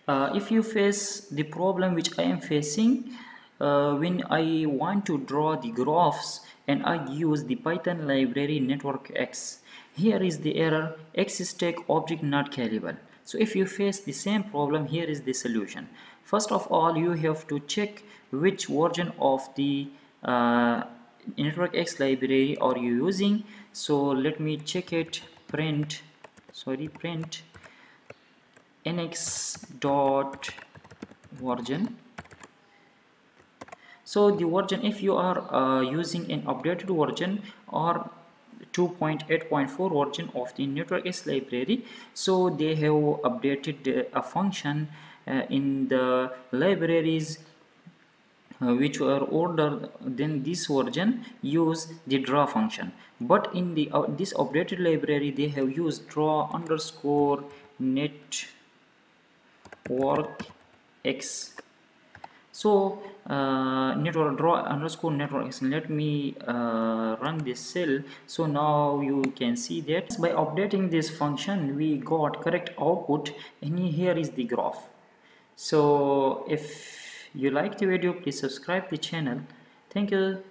If you face the problem which I am facing when I want to draw the graphs and I use the Python library networkx, here is the error: x stack object not callable. So if you face the same problem, here is the solution. First of all, you have to check which version of the networkx library are you using. So let me check it. Print nx dot version. So the version, if you are using an updated version or 2.8.4 version of the networkx library, so they have updated a function in the libraries which were older than this version use the draw function, but in the this updated library they have used draw underscore networkx. So network draw underscore networkx. Let me run this cell. So now you can see that by updating this function we got correct output, and here is the graph. So if you like the video, please subscribe the channel. Thank you.